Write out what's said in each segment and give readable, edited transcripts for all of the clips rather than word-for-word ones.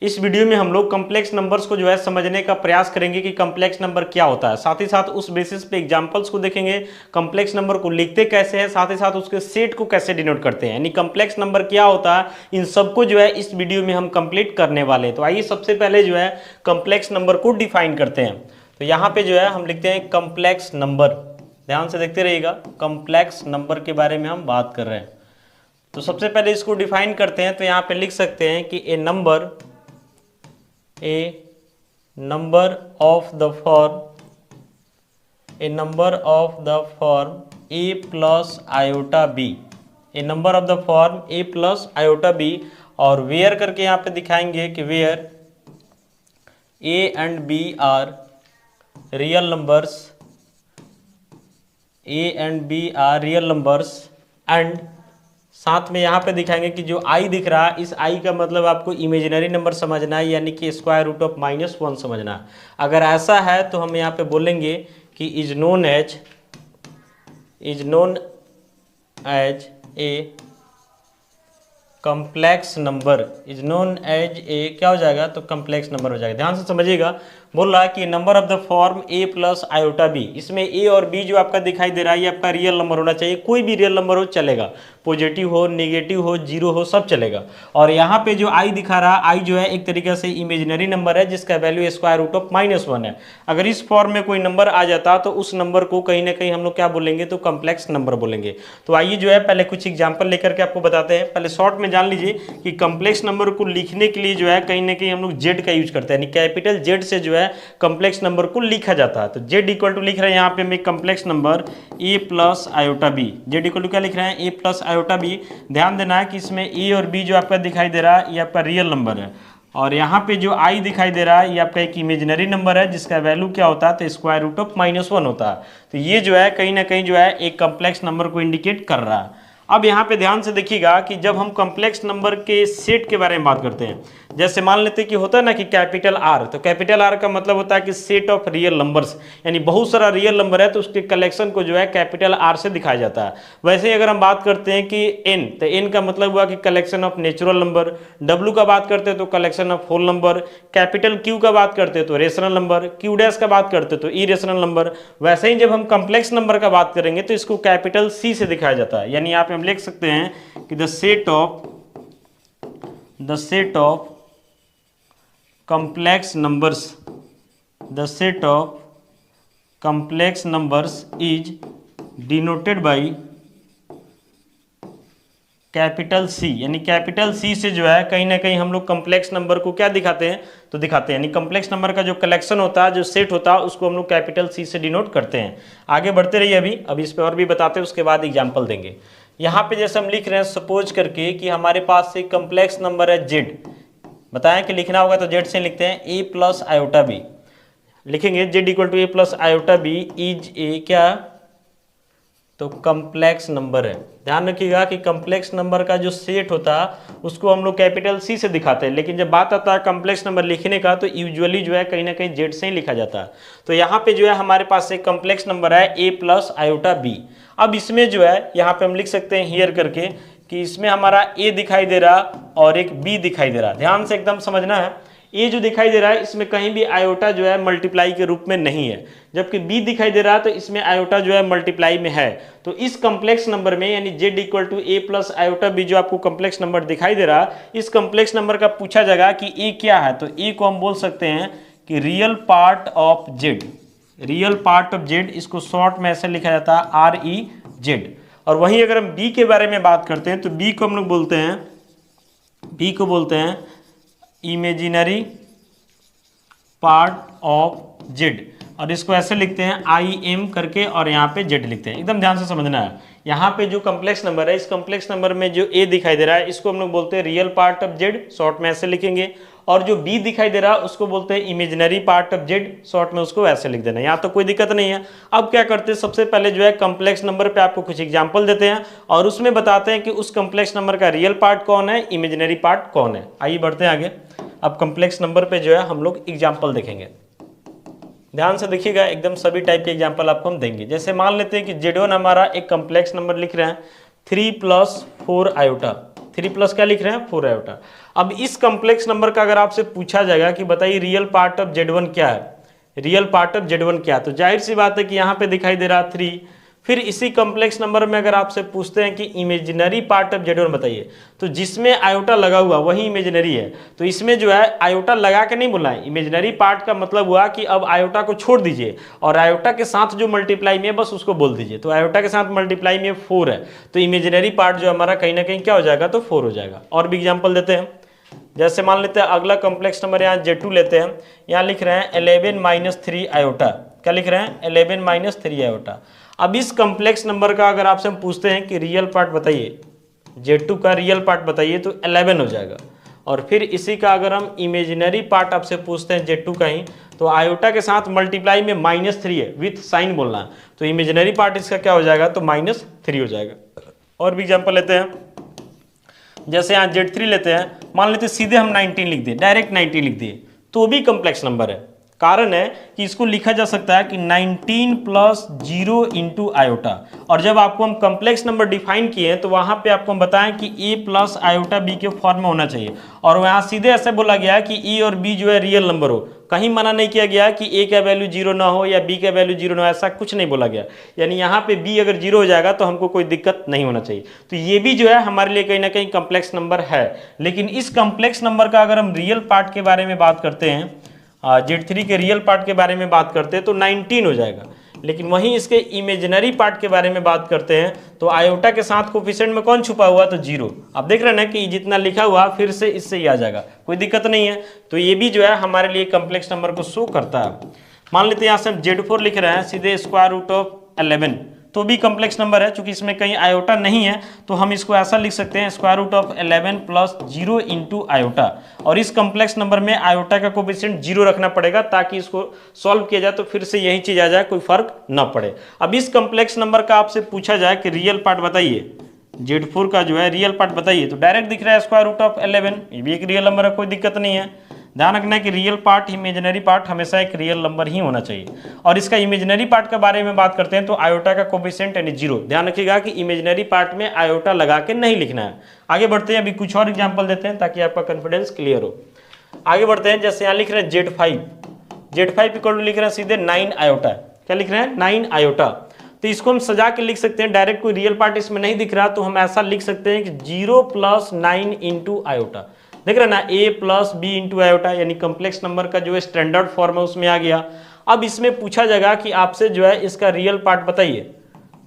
इस वीडियो में हम लोग कॉम्प्लेक्स नंबर्स को जो है समझने का प्रयास करेंगे कि कॉम्प्लेक्स नंबर क्या होता है। साथ ही साथ उस बेसिस पे एग्जांपल्स को देखेंगे, कॉम्प्लेक्स नंबर को लिखते कैसे हैं, साथ ही साथ उसके सेट को कैसे डिनोट करते हैं, यानी कॉम्प्लेक्स नंबर क्या होता है, इन सबको जो है इस वीडियो में हम कंप्लीट करने वाले हैं। तो आइए सबसे पहले जो है कॉम्प्लेक्स नंबर को डिफाइन करते हैं। तो यहाँ पे जो है हम लिखते हैं कॉम्प्लेक्स नंबर। ध्यान से देखते रहिएगा, कॉम्प्लेक्स नंबर के बारे में हम बात कर रहे हैं। तो सबसे पहले इसको डिफाइन करते हैं। तो यहाँ पे लिख सकते हैं कि ए number of the form a plus iota b, a number of the form a plus iota b, और वेयर करके यहाँ पे दिखाएंगे कि where a and b are real numbers, and साथ में यहाँ पे दिखाएंगे कि जो i दिख रहा है, इस i का मतलब आपको इमेजिनरी नंबर समझना है, यानी कि स्क्वायर रूट ऑफ -1 समझना है। अगर ऐसा है तो हम यहाँ पे बोलेंगे कि is known as a complex number, is known as a क्या हो जाएगा, तो कॉम्प्लेक्स नंबर हो जाएगा। ध्यान से समझिएगा, बोल रहा है कि number of the form a plus iota b, इसमें a और b जो आपका दिखाई दे रहा है ये आपका रियल नंबर होना चाहिए। कोई भी रियल नंबर हो चलेगा, पॉजिटिव हो, नेगेटिव हो, जीरो हो, सब चलेगा। और यहाँ पे जो i दिखा रहा है, i जो है एक तरीके से इमेजिनरी नंबर है जिसका वैल्यू स्क्वायर रूट ऑफ -1 है। अगर इस फॉर्म में कोई नंबर आ जाता तो उस नंबर को कहीं ना कहीं हम लोग क्या बोलेंगे, तो कॉम्प्लेक्स नंबर बोलेंगे। तो आइए जो है पहले कुछ एग्जाम्पल लेकर के आपको बताते हैं। पहले शॉर्ट में जान लीजिए कि कॉम्प्लेक्स नंबर को लिखने के लिए जो है कहीं ना कहीं हम लोग जेड का यूज करते हैं, यानी कैपिटल जेड से जो है कॉम्प्लेक्स नंबर को लिखा जाता है। तो जेड इक्वल टू लिख रहे हैं यहाँ पे मैं complex number a plus iota b. Z equal to क्या लिख रहे हैं, a प्लस आयोटा बी। ध्यान देना है कि इसमें a और b जो आपका दिखाई दे रहा है ये आपका रियल नंबर है, और यहाँ पे जो i दिखाई दे रहा है ये आपका एक इमेजिनरी नंबर है जिसका वैल्यू क्या होता है, तो स्क्वायर रूट ऑफ -1 होता है। तो ये जो है कहीं ना कहीं जो है एक कॉम्प्लेक्स नंबर को इंडिकेट कर रहा है। अब यहाँ पे ध्यान से देखिएगा कि जब हम कॉम्प्लेक्स नंबर के सेट के बारे में बात करते हैं, जैसे मान लेते हैं कि होता है ना कि कैपिटल आर, तो कैपिटल आर का मतलब होता है कि सेट ऑफ रियल नंबर्स, यानी बहुत सारा रियल नंबर है तो उसके कलेक्शन को जो है कैपिटल आर से दिखाया जाता है। वैसे ही अगर हम बात करते हैं कि एन, तो एन का मतलब हुआ कि collection of natural number, W का बात करते हैं तो collection of whole number, capital Q का बात करते हैं तो रेशनल नंबर, क्यू डैश का बात करते हैं तो इरेशनल नंबर। वैसे ही जब हम कॉम्प्लेक्स नंबर का बात करेंगे तो इसको कैपिटल सी से दिखाया जाता है, यानी यहाँ पे हम लिख सकते हैं कि the set of complex numbers is denoted by capital C, यानी कैपिटल सी से जो है कहीं ना कहीं हम लोग कॉम्प्लेक्स नंबर को क्या दिखाते हैं, तो दिखाते हैं, यानी कॉम्प्लेक्स नंबर का जो कलेक्शन होता है, जो सेट होता है, उसको हम लोग कैपिटल सी से डिनोट करते हैं। आगे बढ़ते रहिए, अभी इस पे और भी बताते हैं, उसके बाद एग्जाम्पल देंगे। यहाँ पे जैसे हम लिख रहे हैं सपोज करके कि हमारे पास एक कॉम्प्लेक्स नंबर है जेड, बताएं कि लिखना होगा तो जेड से लिखते हैं a प्लस आयोटा बी, लिखेंगे z equal to a plus iota b is a क्या, तो कॉम्प्लेक्स नंबर है। ध्यान रखिएगा कि कॉम्प्लेक्स नंबर का जो सेट होता है उसको हम लोग कैपिटल सी से दिखाते हैं, लेकिन जब बात आता है कॉम्प्लेक्स नंबर लिखने का तो यूजुअली जो है कहीं ना कहीं जेड से ही लिखा जाता है। तो यहाँ पे जो है हमारे पास एक कॉम्प्लेक्स नंबर है a प्लस आयोटा बी। अब इसमें जो है यहाँ पे हम लिख सकते हैं हियर करके कि इसमें हमारा a दिखाई दे रहा और एक b दिखाई दे रहा। ध्यान से एकदम समझना है, a जो दिखाई दे रहा है इसमें कहीं भी आयोटा जो है मल्टीप्लाई के रूप में नहीं है, जबकि b दिखाई दे रहा है तो इसमें आयोटा जो है मल्टीप्लाई में है। तो इस कॉम्प्लेक्स नंबर में, यानी z equal to a plus iota b जो आपको कॉम्प्लेक्स नंबर दिखाई दे रहा, इस कॉम्प्लेक्स नंबर का पूछा जाएगा कि a क्या है, तो a को हम बोल सकते हैं कि real part of z, real part of z, इसको शॉर्ट में ऐसे लिखा जाता है REZ। और वहीं अगर हम b के बारे में बात करते हैं तो b को हम लोग बोलते हैं इमेजिनरी पार्ट ऑफ z, और इसको ऐसे लिखते हैं IM करके और यहाँ पे z लिखते हैं। एकदम ध्यान से समझना है, यहाँ पे जो कॉम्प्लेक्स नंबर है, इस कॉम्प्लेक्स नंबर में जो a दिखाई दे रहा है इसको हम लोग बोलते हैं real part of z, short में ऐसे लिखेंगे, और जो b दिखाई दे रहा है उसको बोलते हैं imaginary part of z, short में उसको ऐसे लिख देना। यहाँ तो कोई दिक्कत नहीं है। अब क्या करते हैं, सबसे पहले जो है कॉम्प्लेक्स नंबर पे आपको कुछ एग्जांपल देते हैं और उसमें बताते हैं कि उस कॉम्प्लेक्स नंबर का रियल पार्ट कौन है, इमेजिनरी पार्ट कौन है। आइए बढ़ते हैं आगे। अब कॉम्प्लेक्स नंबर पे जो है हम लोग एग्जाम्पल देखेंगे। ध्यान से देखिएगा, एकदम सभी टाइप के एग्जाम्पल आपको हम देंगे। जैसे मान लेते हैं कि Z1 हमारा एक कॉम्प्लेक्स नंबर लिख रहे हैं 3 + 4 आयोटा, 3 प्लस क्या लिख रहे हैं 4 आयोटा। अब इस कॉम्प्लेक्स नंबर का अगर आपसे पूछा जाएगा कि बताइए रियल पार्ट ऑफ Z1 क्या है, रियल पार्ट ऑफ Z1 क्या है, तो जाहिर सी बात है कि यहाँ पे दिखाई दे रहा 3। फिर इसी कॉम्प्लेक्स नंबर में अगर आपसे पूछते हैं कि इमेजिनरी पार्ट ऑफ Z1 बताइए, तो जिसमें आयोटा लगा हुआ वही इमेजिनरी है, तो इसमें जो है आयोटा लगा के नहीं बोला है। इमेजिनरी पार्ट का मतलब हुआ कि अब आयोटा को छोड़ दीजिए और आयोटा के साथ जो मल्टीप्लाई में है बस उसको बोल दीजिए। तो आयोटा के साथ मल्टीप्लाई में 4 है, तो इमेजिनरी पार्ट जो हमारा कहीं ना कहीं क्या हो जाएगा, तो 4 हो जाएगा। और भी एग्जाम्पल देते हैं, जैसे मान लेते हैं अगला कॉम्प्लेक्स नंबर यहाँ Z2 लेते हैं। यहाँ लिख रहे हैं 11 - 3 आयोटा। क्या लिख रहे हैं 11 - 3 आयोटा। अब इस कॉम्प्लेक्स नंबर का अगर आपसे हम पूछते हैं कि रियल पार्ट बताइए, Z2 का रियल पार्ट बताइए, तो 11 हो जाएगा। और फिर इसी का अगर हम इमेजिनरी पार्ट आपसे पूछते हैं Z2 का ही, तो आयोटा के साथ मल्टीप्लाई में -3 है, विथ साइन बोलना है, तो इमेजिनरी पार्ट इसका क्या हो जाएगा, तो -3 हो जाएगा। और भी एग्जाम्पल लेते हैं, जैसे यहाँ Z3 लेते हैं, मान लेते सीधे हम 19 लिख दिए, डायरेक्ट 19 लिख दिए, तो भी कॉम्प्लेक्स नंबर है। कारण है कि इसको लिखा जा सकता है कि 19 + 0 × आयोटा। और जब आपको हम कॉम्प्लेक्स नंबर डिफाइन किए हैं तो वहां पे आपको हम बताएं कि a + आयोटा b के फॉर्म में होना चाहिए, और वहां सीधे ऐसे बोला गया कि e और b जो है रियल नंबर हो। कहीं मना नहीं किया गया कि a का वैल्यू 0 ना हो या b का वैल्यू 0 ना हो, ऐसा कुछ नहीं बोला गया। यानी यहाँ पे b अगर 0 हो जाएगा तो हमको कोई दिक्कत नहीं होना चाहिए। तो ये भी जो है हमारे लिए कहीं ना कहीं कॉम्प्लेक्स नंबर है। लेकिन इस कॉम्प्लेक्स नंबर का अगर हम रियल पार्ट के बारे में बात करते हैं, Z3 के रियल पार्ट के बारे में बात करते हैं तो 19 हो जाएगा। लेकिन वहीं इसके इमेजिनरी पार्ट के बारे में बात करते हैं तो आयोटा के साथ कोफिशिएंट में कौन छुपा हुआ, तो 0। आप देख रहे हैं ना कि जितना लिखा हुआ फिर से इससे ही आ जाएगा, कोई दिक्कत नहीं है। तो ये भी जो है हमारे लिए कॉम्प्लेक्स नंबर को शो करता है। मान लेते हैं यहाँ से हम Z4 लिख रहे हैं सीधे √11, तो भी कॉम्प्लेक्स नंबर है। चूंकि इसमें कहीं आयोटा नहीं है तो हम इसको ऐसा लिख सकते हैं √11 + 0 × आयोटा। और इस कॉम्प्लेक्स नंबर में आयोटा का कोफिशिएंट 0 रखना पड़ेगा ताकि इसको सॉल्व किया जाए तो फिर से यही चीज आ जाए, कोई फर्क ना पड़े। अब इस कॉम्प्लेक्स नंबर का आपसे पूछा जाए कि रियल पार्ट बताइए, Z4 का जो है रियल पार्ट बताइए, तो डायरेक्ट दिख रहा है √11, ये भी एक रियल नंबर है, कोई दिक्कत नहीं है। ध्यान रखना है कि रियल पार्ट इमेजिनरी पार्ट हमेशा एक रियल नंबर ही होना चाहिए। और इसका इमेजिनरी पार्ट के बारे में बात करते हैं तो आयोटा का कोफिशिएंट यानी 0। ध्यान रखिएगा कि इमेजिनरी पार्ट में आयोटा लगा के नहीं लिखना है। आगे बढ़ते हैं, अभी कुछ और एग्जांपल देते हैं ताकि आपका कॉन्फिडेंस क्लियर हो। आगे बढ़ते हैं, जैसे यहाँ लिख रहे हैं Z5 इक्वल टू लिख रहे हैं सीधे 9 आयोटा। क्या लिख रहे हैं 9 आयोटा। तो इसको हम सजा के लिख सकते हैं, डायरेक्ट कोई रियल पार्ट इसमें नहीं दिख रहा तो हम ऐसा लिख सकते हैं कि 0 + 9 × आयोटा। देख रहे ना a + b × आयोटा, यानी कॉम्प्लेक्स नंबर का जो है स्टैंडर्ड फॉर्म है उसमें आ गया। अब इसमें पूछा जाएगा कि आपसे जो है इसका रियल पार्ट बताइए,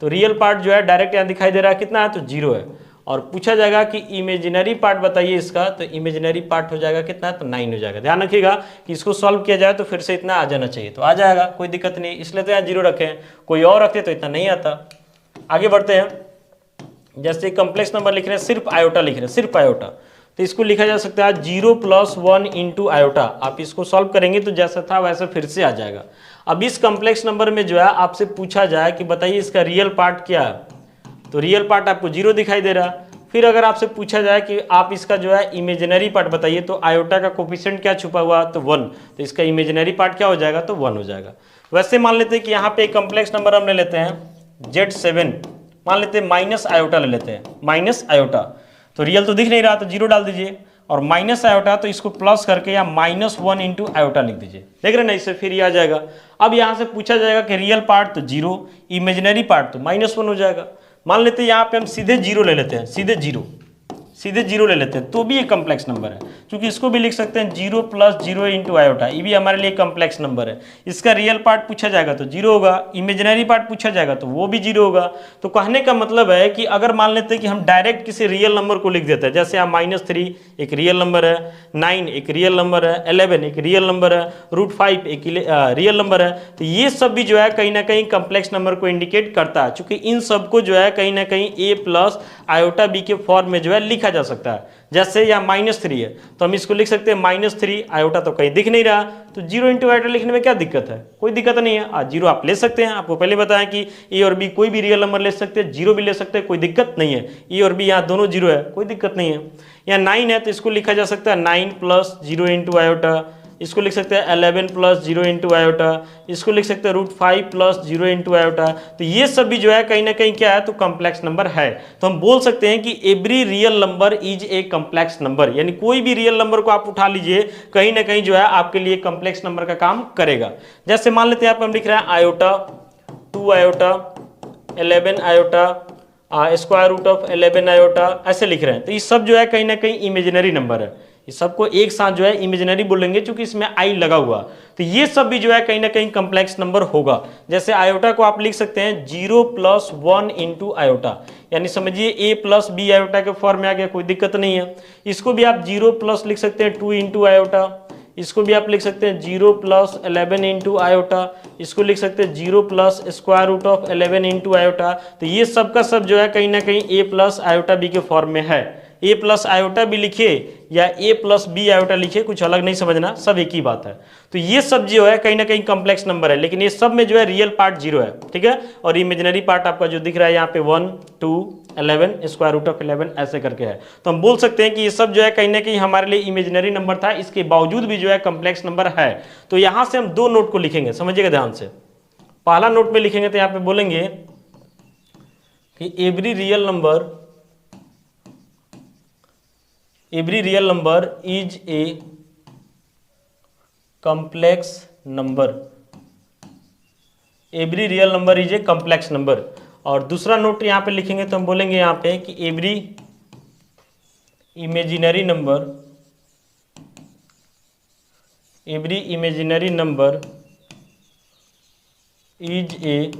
तो रियल पार्ट जो है डायरेक्ट यहाँ दिखाई दे रहा है कितना है, तो 0 है। और पूछा जाएगा कि इमेजिनरी पार्ट बताइए इसका, तो इमेजिनरी पार्ट हो जाएगा कितना, तो 9 हो जाएगा। ध्यान रखिएगा कि इसको सॉल्व किया जाए तो फिर से इतना आ जाना चाहिए, तो आ जाएगा, कोई दिक्कत नहीं। इसलिए तो यहाँ 0 रखे, कोई और रखते तो इतना नहीं आता। आगे बढ़ते हैं, जैसे कॉम्प्लेक्स नंबर लिख रहे हैं, सिर्फ आयोटा लिख रहे हैं, सिर्फ आयोटा, तो इसको लिखा जा सकता है 0 + 1 × आयोटा। आप इसको सॉल्व करेंगे तो जैसा था वैसा फिर से आ जाएगा। अब इस कॉम्प्लेक्स नंबर में जो है आपसे पूछा जाए कि बताइए इसका रियल पार्ट क्या है, तो रियल पार्ट आपको 0 दिखाई दे रहा है। फिर अगर आपसे पूछा जाए कि आप इसका जो है इमेजिनरी पार्ट बताइए, तो आयोटा का कोफिशिएंट क्या छुपा हुआ, तो 1, तो इसका इमेजिनरी पार्ट क्या हो जाएगा, तो 1 हो जाएगा। वैसे मान लेते हैं कि यहाँ पे एक कॉम्प्लेक्स नंबर हम ले लेते हैं Z7, मान लेते हैं माइनस आयोटा ले लेते हैं, माइनस आयोटा, तो रियल तो दिख नहीं रहा तो 0 डाल दीजिए, और माइनस आयोटा तो इसको प्लस करके या -1 × आयोटा लिख दीजिए। देख रहे हैं ना, इससे फिर ये आ जाएगा। अब यहाँ से पूछा जाएगा कि रियल पार्ट तो 0, इमेजिनरी पार्ट तो -1 हो जाएगा। मान लेते हैं यहाँ पे हम सीधे 0 ले लेते हैं, सीधे 0 ले लेते हैं, तो भी एक कॉम्प्लेक्स नंबर है। क्योंकि इसको भी लिख सकते हैं 0 + 0 × आयोटा, ये भी हमारे लिए कॉम्प्लेक्स नंबर है। इसका रियल पार्ट पूछा जाएगा तो 0 होगा, इमेजिनरी पार्ट पूछा जाएगा तो वो भी 0 होगा। तो कहने का मतलब है कि अगर मान लेते हैं कि हम डायरेक्ट किसी रियल नंबर को लिख देते हैं, जैसे यहाँ -3 एक रियल नंबर है, 9 एक रियल नंबर है, 11 एक रियल नंबर है, √5 एक रियल नंबर है, तो ये सब भी जो है कहीं ना कहीं कॉम्प्लेक्स नंबर को इंडिकेट करता है। चूंकि इन सबको जो है कहीं ना कहीं a + आयोटा b के फॉर्म में जो है लिखा जा सकता है। जैसे यहाँ -3 है तो हम इसको लिख सकते हैं -3, आयोटा तो कहीं दिख नहीं रहा, तो 0 × आयोटा लिखने में क्या दिक्कत है, कोई दिक्कत नहीं है। 0 आप ले सकते हैं, आपको पहले बताया कि a और b कोई भी रियल नंबर ले सकते हैं, 0 भी ले सकते हैं, कोई दिक्कत नहीं है। a और b यहाँ दोनों 0 है, कोई दिक्कत नहीं है। यहाँ 9 है तो इसको लिखा जा सकता है 9 + 0 × आयोटा, इसको लिख सकते हैं 11 प्लस 0 इंटू आयोटा, इसको लिख सकते हैं √5 प्लस 0 इंटू आयोटा। तो ये सब भी जो है कहीं ना कहीं क्या है, तो कॉम्प्लेक्स नंबर है। तो हम बोल सकते हैं कि every real number is a complex number, यानी कोई भी रियल नंबर को आप उठा लीजिए कहीं ना कहीं जो है आपके लिए कॉम्प्लेक्स नंबर का काम करेगा। जैसे मान लेते हैं यहाँ पे हम लिख रहे हैं iota 2 iota 11 iota square root of 11 iota, ऐसे लिख रहे हैं। तो ये सब जो है कहीं ना कहीं इमेजिनरी नंबर है, ये सबको एक साथ जो है इमेजिनरी बोलेंगे क्योंकि इसमें आई लगा हुआ। तो ये सब भी जो है कहीं ना कहीं कॉम्प्लेक्स नंबर होगा। जैसे आयोटा को आप लिख सकते हैं 0 प्लस 1 इंटू आयोटा, यानी समझिए a प्लस बी आयोटा के फॉर्म में आ गया, कोई दिक्कत नहीं है। इसको भी आप 0 प्लस लिख सकते हैं 2 इंटू आयोटा, इसको भी आप लिख सकते हैं 0 प्लस 11 इंटू आयोटा, इसको लिख सकते हैं 0 plus square root of 11 into iota. तो ये सब का सब जो है कहीं ना कहीं a प्लस आयोटा बी के फॉर्म में है। a प्लस आयोटा भी लिखिए या a प्लस बी आयोटा लिखिए, कुछ अलग नहीं समझना, सब एक ही बात है। तो ये सब जो है कहीं ना कहीं कॉम्प्लेक्स नंबर है, लेकिन ये सब में जो है रियल पार्ट 0 है, ठीक है, और इमेजिनरी पार्ट आपका जो दिख रहा है यहाँ पे 1 2 11 स्क्वायर रूट ऑफ 11 ऐसे करके है। तो हम बोल सकते हैं कि ये सब जो है कहीं ना कहीं हमारे लिए इमेजिनरी नंबर था, इसके बावजूद भी जो है कॉम्प्लेक्स नंबर है। तो यहां से हम 2 नोट को लिखेंगे, समझिएगा ध्यान से। पहला नोट में लिखेंगे तो यहाँ पे बोलेंगे कि every real number is a complex number, every real number is a complex number. और दूसरा नोट यहां पे लिखेंगे तो हम बोलेंगे यहां पे कि every imaginary number is a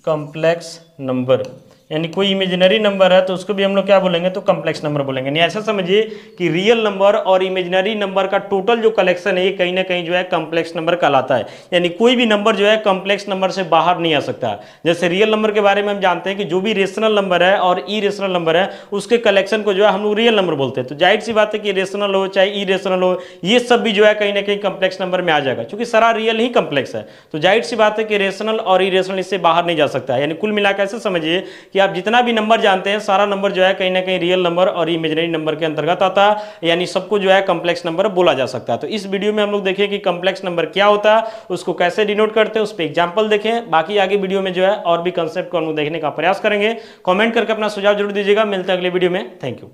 complex number, यानी कोई इमेजिनरी नंबर है तो उसको भी हम लोग क्या बोलेंगे, तो कॉम्प्लेक्स नंबर बोलेंगे। नहीं, ऐसा समझिए कि रियल नंबर और इमेजिनरी नंबर का टोटल जो कलेक्शन है ये कहीं ना कहीं जो है कॉम्प्लेक्स नंबर कहलाता है। यानी कोई भी नंबर जो है कॉम्प्लेक्स नंबर से बाहर नहीं आ सकता। जैसे रियल नंबर के बारे में हम जानते हैं कि जो भी रेशनल नंबर है और इरेशनल नंबर है उसके कलेक्शन को जो है हम लोग रियल नंबर बोलते हैं। तो जाहिर सी बात है कि रेशनल हो चाहे इरेशनल हो, ये सब भी जो है कहीं ना कहीं कॉम्प्लेक्स नंबर में आ जाएगा, क्योंकि सारा रियल ही कॉम्प्लेक्स है। तो जाहिर सी बात है कि रेशनल और इरेशनल इससे बाहर नहीं जा सकता है। यानी कुल मिलाकर ऐसे समझिए कि आप जितना भी नंबर जानते हैं सारा नंबर जो है कहीं ना कहीं रियल नंबर और इमेजिनरी नंबर के अंतर्गत आता है, यानी सबको जो है कॉम्प्लेक्स नंबर बोला जा सकता है। तो इस वीडियो में हम लोग देखें कि कॉम्प्लेक्स नंबर क्या होता है, उसको कैसे डिनोट करते हैं, उस पर एग्जांपल देखें। बाकी आगे वीडियो में जो है और भी कंसेप्ट को हम लोग देखने का प्रयास करेंगे। कमेंट करके अपना सुझाव जरूर दीजिएगा। मिलते हैं अगले वीडियो में। Thank you.